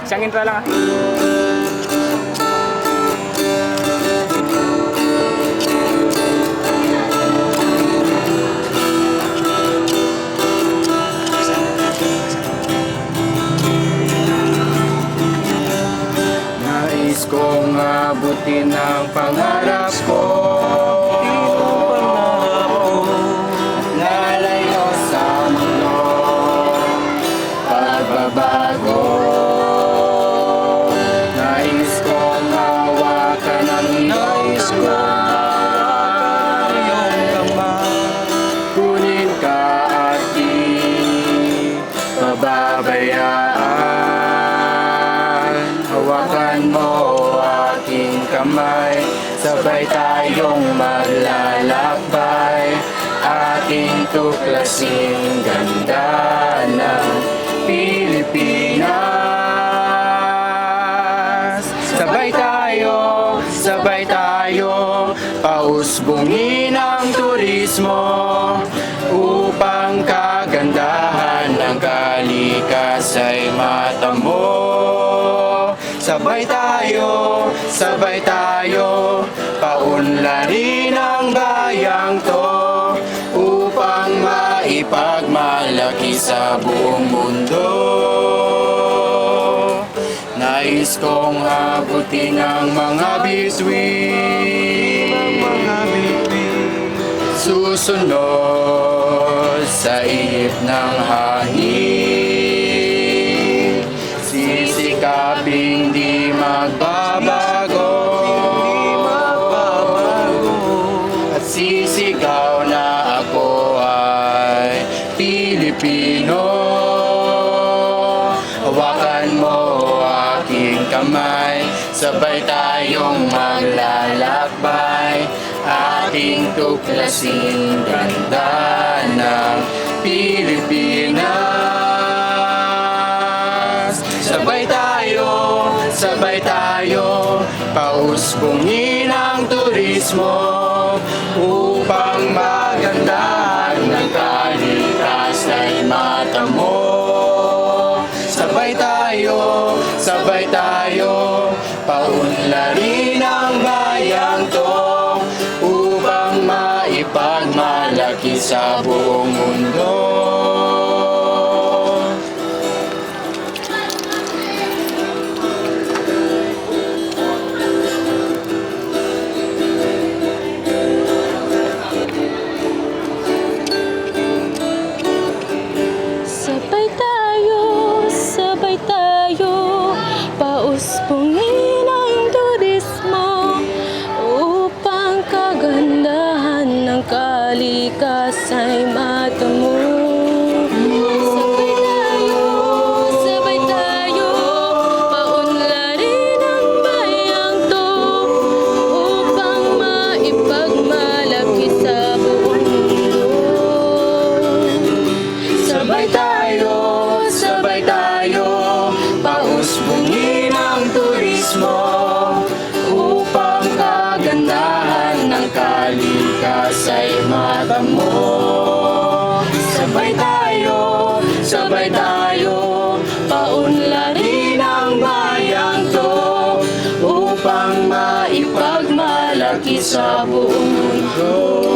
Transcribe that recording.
Isang intro lang ah. Nais kong abutin ang pangarap ko. Lalayo sa mundo, pagbabago. Nais kong hawakan ang nais ko. Iyong kamay, kunin ka at di pababayaan. Hawakan mo aking kamay, sabay tayong maglalakbay. Ating tuklasin ganda ng Pilipinas. Sabay tayo, pausbungin ang turismo upang kagandahan ng kalikasay matamo. Sabay tayo, paunlarin ang bayang to upang maipagmalaki sa buong mundo. Nais kong abutin ang mga bituin, susunod sa ihip ng hangin. Sisikaping di magbabago, at sisigaw na ako ay Pilipino. Hawakan mo aking kamay, sabay tayong maglalakbay. Ating tuklasin ganda ng Pilipinas. Sabay tayo, pausbungin ang turismo upang magandahan ng kalikasay matamo. Sabay tayo, paunlarin ang bayang to upang maipagmalaki sa buong mundo. Sabay tayo, pausbungin ang turismo upang kagandahan ng kalikasay matamo. Sabay tayo, paunlarin ang bayang to upang maipagmalaki sa buong mundo. Sabay tayo, pausbungin ang turismo upang kagandahan ng kalikasay matamo. Sabay tayo, paunlarin ang bayang to upang maipagmalaki sa buong mundo.